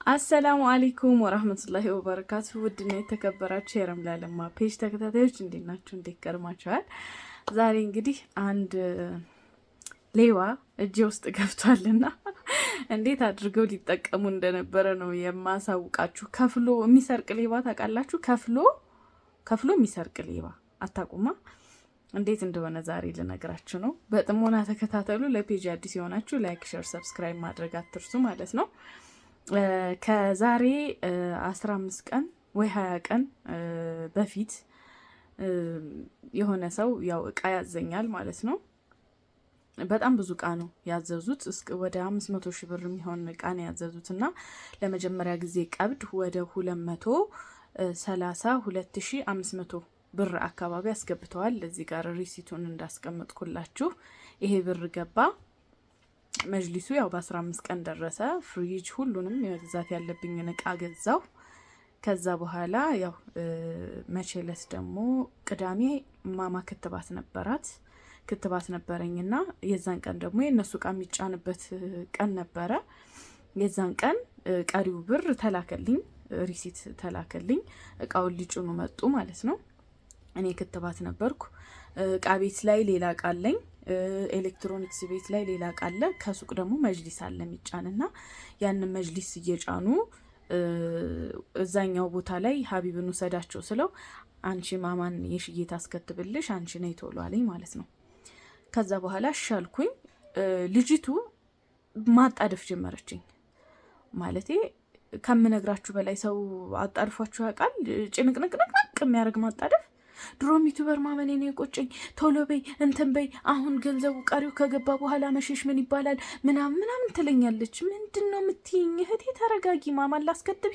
አሰላሙ አለይኩም ወራህመቱላሂ ወበረካቱ። ውድና የተከበራችሁ የረምላለማ ፔጅ ተከታታዮች እንዴት ናችሁ? እንዴት ከርማችኋል? ዛሬ እንግዲህ አንድ ሌባ እጄ ውስጥ ገብቷልና እንዴት አድርገው ሊጠቀሙ እንደነበረ ነው የማሳውቃችሁ። ከፍሎ የሚሰርቅ ሌባ ታውቃላችሁ? ከፍሎ የሚሰርቅ ሌባ አታውቁማ? እንዴት እንደሆነ ዛሬ ልነግራችሁ ነው። በጥሞና ተከታተሉ። ለፔጅ አዲስ የሆናችሁ ላይክ፣ ሼር፣ ሰብስክራይብ ማድረግ አትርሱ ማለት ነው። ከዛሬ 15 ቀን ወይ 20 ቀን በፊት የሆነ ሰው ያው እቃ ያዘኛል ማለት ነው። በጣም ብዙ እቃ ነው ያዘዙት። ወደ 500 ሺህ ብር የሚሆን እቃ ነው ያዘዙትና ለመጀመሪያ ጊዜ ቀብድ ወደ 232,500 ብር አካባቢ አስገብተዋል። እዚህ ጋር ሪሲቱን እንዳስቀምጥኩላችሁ ይሄ ብር ገባ። መጅሊሱ ያው በ15 ቀን ደረሰ። ፍሪጅ ሁሉንም የመግዛት ያለብኝን እቃ ገዛው። ከዛ በኋላ ያው መቼለስ ደግሞ ቅዳሜ ማማ ክትባት ነበረኝና የዛን ቀን ደግሞ የነሱ እቃ የሚጫንበት ቀን ነበረ። የዛን ቀን ቀሪው ብር ተላከልኝ፣ ሪሲት ተላከልኝ። እቃውን ሊጭኑ መጡ ማለት ነው። እኔ ክትባት ነበርኩ። እቃ ቤት ላይ ሌላ እቃ አለኝ፣ ኤሌክትሮኒክስ ቤት ላይ ሌላ እቃ አለ። ከሱቅ ደግሞ መጅሊስ አለ የሚጫንና ያንን መጅሊስ እየጫኑ እዛኛው ቦታ ላይ ሀቢብን ውሰዳቸው ስለው አንቺ ማማን የሽዬ ታስከትብልሽ አንቺ ነይ ቶሎ አለኝ ማለት ነው። ከዛ በኋላ ሻልኩኝ። ልጅቱ ማጣደፍ ጀመረችኝ። ማለቴ ከምነግራችሁ በላይ ሰው አጣድፏችሁ ያውቃል? ጭንቅንቅንቅንቅ የሚያደርግ ማጣደፍ። ድሮም ዩቲዩበር ማመኔ ነው የቆጨኝ። ቶሎ በይ እንትን በይ፣ አሁን ገንዘቡ ቀሪው ከገባ በኋላ መሸሽ ምን ይባላል ምናምን ትለኛለች። ምንድን ነው የምትይኝ እህቴ? ተረጋጊ። ማማን ላስከትብ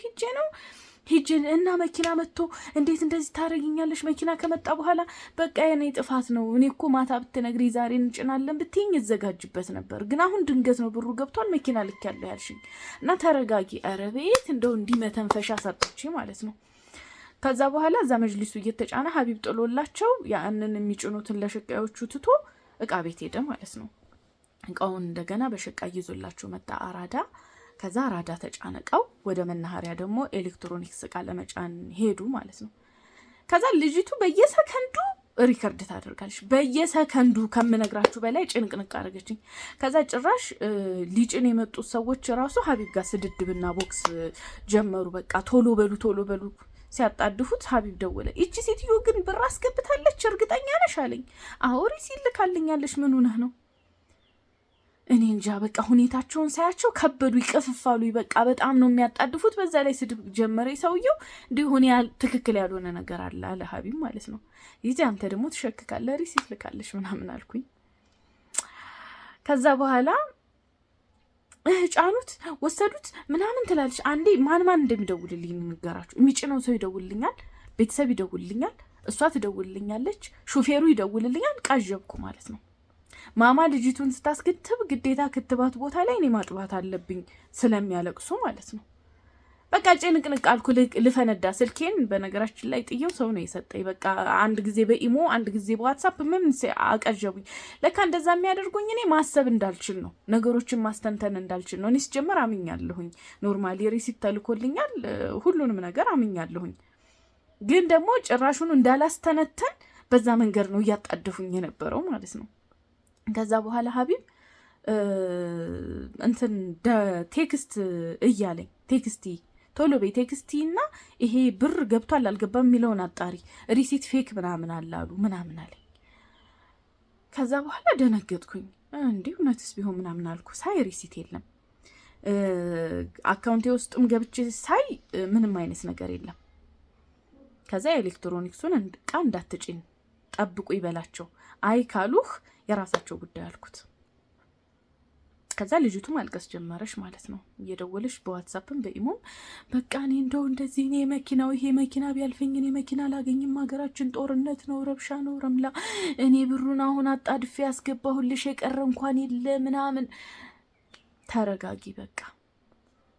ሂጅን እና መኪና መጥቶ እንዴት እንደዚህ ታረጊኛለሽ? መኪና ከመጣ በኋላ በቃ የኔ ጥፋት ነው። እኔ እኮ ማታ ብትነግሪ ዛሬ እንጭናለን ብትይኝ እዘጋጅበት ነበር፣ ግን አሁን ድንገት ነው ብሩ ገብቷል መኪና ልክ ያለው ያልሽኝ እና ተረጋጊ። ኧረ ቤት እንደው እንዲህ መተንፈሻ ሰጥቼ ማለት ነው። ከዛ በኋላ እዛ መጅሊሱ እየተጫነ ሀቢብ ጥሎላቸው ያንን የሚጭኑትን ለሸቃዮቹ ትቶ እቃ ቤት ሄደ ማለት ነው። እቃውን እንደገና በሸቃ ይዞላቸው መጣ አራዳ። ከዛ አራዳ ተጫነቀው። ወደ መናኸሪያ ደግሞ ኤሌክትሮኒክስ እቃ ለመጫን ሄዱ ማለት ነው። ከዛ ልጅቱ በየሰከንዱ ሪከርድ ታደርጋለች። በየሰከንዱ ከምነግራችሁ በላይ ጭንቅንቅ አደረገችኝ። ከዛ ጭራሽ ሊጭን የመጡት ሰዎች ራሱ ሀቢብ ጋር ስድድብና ቦክስ ጀመሩ። በቃ ቶሎ በሉ ሲያጣድፉት ሀቢብ ደወለ። እቺ ሴትዮ ግን ብር አስገብታለች እርግጠኛ ነሽ አለኝ። አዎ ሪሲት ልካልኛለች። ምን ሆነህ ነው? እኔ እንጃ በቃ ሁኔታቸውን ሳያቸው ከበዱ፣ ይቀፍፋሉ። በቃ በጣም ነው የሚያጣድፉት። በዛ ላይ ስድብ ጀመረ ሰውየው። እንዲሆን ትክክል ያልሆነ ነገር አለ አለ ሀቢብ ማለት ነው። ይሄ አንተ ደግሞ ትሸክካለህ ሪሲት ልካለች ምናምን አልኩኝ። ከዛ በኋላ ጫኑት ወሰዱት ምናምን ትላለች። አንዴ ማን እንደሚደውልልኝ ንገራችሁ። የሚጭነው ሰው ይደውልልኛል፣ ቤተሰብ ይደውልልኛል፣ እሷ ትደውልልኛለች፣ ሹፌሩ ይደውልልኛል። ቃዠብኩ ማለት ነው። ማማ ልጅቱን ስታስከትብ ግዴታ ክትባት ቦታ ላይ እኔ ማጥባት አለብኝ ስለሚያለቅሱ ማለት ነው። በቃ ጭንቅንቅ አልኩ። ልፈነዳ ስልኬን በነገራችን ላይ ጥየው ሰው ነው የሰጠኝ። በቃ አንድ ጊዜ በኢሞ አንድ ጊዜ በዋትሳፕ ምን አቀዠቡኝ። ለካ እንደዛ የሚያደርጉኝ እኔ ማሰብ እንዳልችል ነው፣ ነገሮችን ማስተንተን እንዳልችል ነው። እኔ ስጀምር አምኛለሁኝ። ኖርማሊ ሪሲት ተልኮልኛል፣ ሁሉንም ነገር አምኛለሁኝ። ግን ደግሞ ጭራሹን እንዳላስተነተን በዛ መንገድ ነው እያጣደፉኝ የነበረው ማለት ነው። ከዛ በኋላ ሀቢብ እንትን ቴክስት እያለኝ ቶሎ በይ ቴክስቲ እና ይሄ ብር ገብቷል አልገባም የሚለውን አጣሪ፣ ሪሲት ፌክ ምናምን አላሉ ምናምን አለኝ። ከዛ በኋላ ደነገጥኩኝ። እንዲህ እውነትስ ቢሆን ምናምን አልኩ። ሳይ ሪሲት የለም። አካውንቴ ውስጥም ገብቼ ሳይ ምንም አይነት ነገር የለም። ከዛ የኤሌክትሮኒክሱን እቃ እንዳትጭን ጠብቁ ይበላቸው፣ አይ ካሉህ የራሳቸው ጉዳይ አልኩት። ከዛ ልጅቱ ማልቀስ ጀመረች ማለት ነው። እየደወለች በዋትሳፕም በኢሞም በቃ እኔ እንደው እንደዚህ እኔ ይሄ መኪና ቢያልፈኝ እኔ መኪና አላገኝም፣ ሀገራችን ጦርነት ነው፣ ረብሻ ነው፣ ረምላ እኔ ብሩን አሁን አጣድፌ ያስገባሁልሽ የቀረ እንኳን የለ ምናምን። ተረጋጊ በቃ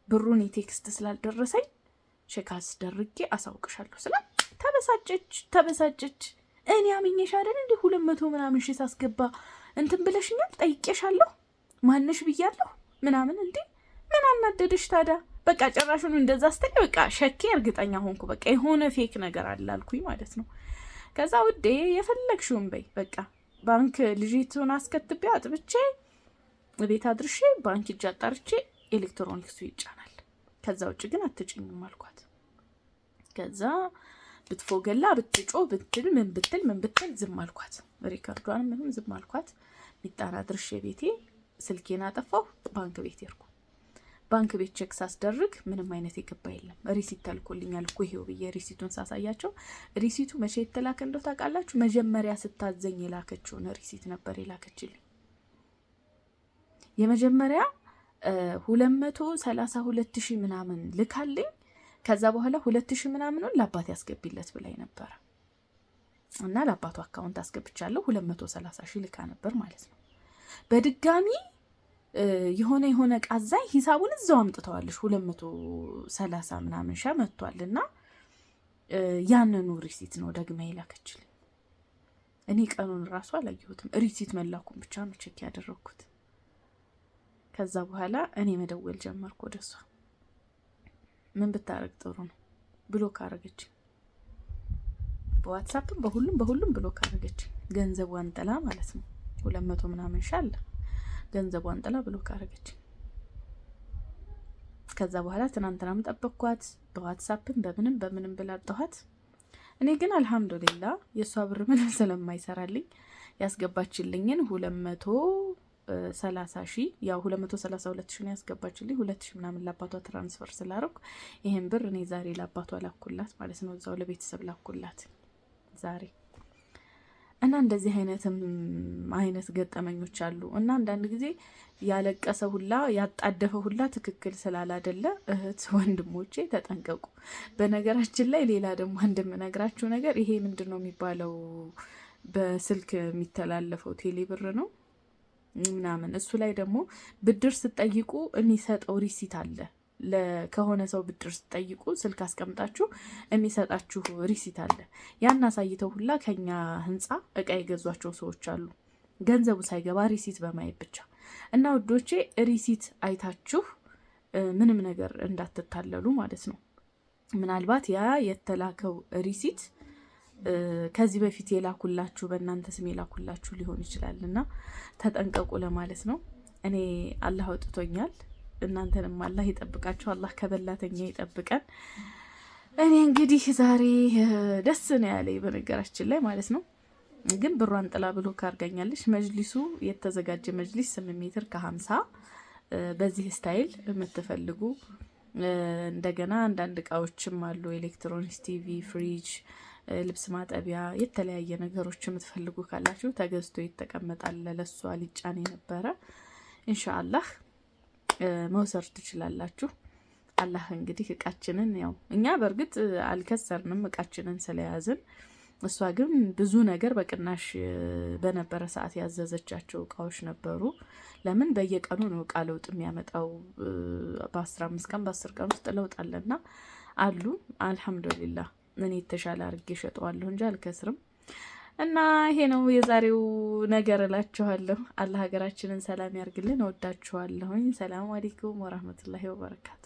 ብሩን የቴክስት ስላልደረሰኝ ቼካስ ደርጌ አሳውቅሻለሁ ስላ ተበሳጨች። እኔ አምኜሽ አይደል እንዴ 200 ምናምን ሺህ ሳስገባ እንትን ብለሽኛል፣ ጠይቄሻለሁ፣ ማነሽ ብያለሁ ምናምን። እንዴ ምን አናደደሽ ታዲያ? በቃ ጭራሹን እንደዛ ስትል በቃ ሸኬ እርግጠኛ ሆንኩ። በቃ የሆነ ፌክ ነገር አላልኩኝ ማለት ነው። ከዛ ውዴ የፈለግሽውን በይ በቃ ባንክ ልጅቱን አስከትቤ አጥብቼ ቤት አድርሼ ባንክ እጅ አጣርቼ ኤሌክትሮኒክሱ ይጫናል፣ ከዛ ውጭ ግን አትጭኝም አልኳት። ከዛ ብትፎገላ ብትጮ ብትል ምን ብትል ዝም አልኳት። ሪከርዷን ምንም ዝም አልኳት። ሚጣና አድርሼ ቤቴ ስልኬን አጠፋሁ። ባንክ ቤት ሄድኩ። ባንክ ቤት ቼክ ሳስደርግ ምንም አይነት የገባ የለም። ሪሲት ተልኮልኛል እኮ ይሄው ብዬ ሪሲቱን ሳሳያቸው፣ ሪሲቱ መቼ የተላከ እንደው ታውቃላችሁ? መጀመሪያ ስታዘኝ የላከችውን ሪሲት ነበር የላከችልኝ። የመጀመሪያ 232,000 ምናምን ልካልኝ፣ ከዛ በኋላ 2,000 ምናምኑን ለአባቴ ያስገቢለት ብላኝ ነበር እና ለአባቱ አካውንት አስገብቻለሁ። 230,000 ልካ ነበር ማለት ነው። በድጋሚ የሆነ ቃዛይ ሂሳቡን እዛው አምጥተዋለሽ 230 ምናምን ሻ መጥቷልና ያንኑ ሪሲት ነው ደግማ ይላከችልኝ። እኔ ቀኑን ራሱ አላየሁትም። ሪሲት መላኩን ብቻ ነው ቼክ ያደረኩት። ከዛ በኋላ እኔ መደወል ጀመርኩ ወደሷ። ምን ብታረግ ጥሩ ነው? ብሎክ አረገች። በዋትስአፕም በሁሉም ብሎክ አረገች። ገንዘቧን ጥላ ማለት ነው። 200 ምናምን ሻለ ገንዘቧን ጥላ ብሎክ አረገች። ከዛ በኋላ ትናንትናም ጠበቅኳት፣ በዋትስአፕም በምንም ብላ አጣኋት። እኔ ግን አልহামዱሊላህ የሷ ብር ምንም ስለማይሰራልኝ ያስገባችልኝን 230,000 ያው 232,000 ነው ያስገባችልኝ። 2,000 ምናምን ለአባቷ ትራንስፈር ስላደረኩ ይሄን ብር እኔ ዛሬ ለአባቷ ላኩላት ማለት ነው። እዛው ለቤተሰብ ላኩላት ዛሬ። እና እንደዚህ አይነት ገጠመኞች አሉ። እና አንዳንድ ጊዜ ያለቀሰ ሁላ ያጣደፈ ሁላ ትክክል ስላላደለ እህት ወንድሞቼ ተጠንቀቁ። በነገራችን ላይ ሌላ ደግሞ እንደምነግራችሁ ነገር ይሄ ምንድነው የሚባለው በስልክ የሚተላለፈው ቴሌብር ነው ምናምን፣ እሱ ላይ ደግሞ ብድር ስትጠይቁ የሚሰጠው ሪሲት አለ። ከሆነ ሰው ብድር ስትጠይቁ ስልክ አስቀምጣችሁ የሚሰጣችሁ ሪሲት አለ። ያን አሳይተው ሁላ ከኛ ህንጻ እቃ የገዟቸው ሰዎች አሉ፣ ገንዘቡ ሳይገባ ሪሲት በማየት ብቻ። እና ውዶቼ ሪሲት አይታችሁ ምንም ነገር እንዳትታለሉ ማለት ነው። ምናልባት ያ የተላከው ሪሲት ከዚህ በፊት የላኩላችሁ በእናንተ ስም የላኩላችሁ ሊሆን ይችላልና ተጠንቀቁ ለማለት ነው። እኔ አላህ አውጥቶኛል፣ እናንተንም አላህ ይጠብቃችሁ፣ አላህ ከበላተኛ ይጠብቀን። እኔ እንግዲህ ዛሬ ደስ ነው ያለኝ በነገራችን ላይ ማለት ነው። ግን ብሯን ጥላ ብሎ ካርጋኛለች። መጅሊሱ የተዘጋጀ መጅሊስ 8 ሜትር ከ50 በዚህ ስታይል የምትፈልጉ እንደገና አንዳንድ እቃዎችም አሉ፣ ኤሌክትሮኒክስ፣ ቲቪ፣ ፍሪጅ፣ ልብስ ማጠቢያ፣ የተለያየ ነገሮች የምትፈልጉ ካላችሁ ተገዝቶ ይተቀመጣል። ለሷ ሊጫን የነበረ ኢንሻአላህ መውሰድ ትችላላችሁ። አላህ እንግዲህ እቃችንን ያው እኛ በእርግጥ አልከሰርንም እቃችንን ስለያዝን፣ እሷ ግን ብዙ ነገር በቅናሽ በነበረ ሰዓት ያዘዘቻቸው እቃዎች ነበሩ። ለምን በየቀኑ ነው እቃ ለውጥ የሚያመጣው፣ በ15 ቀን በ10 ቀን ውስጥ ለውጥ አለና አሉ። አልহামዱሊላህ እኔ የተሻለ አድርጌ ሸጠዋለሁ እንጂ አልከስርም። እና ይሄ ነው የዛሬው ነገር እላችኋለሁ። አላህ ሀገራችንን ሰላም ያርግልን። እወዳችኋለሁኝ። ሰላም አለይኩም ወራህመቱላሂ ወበረካቱ።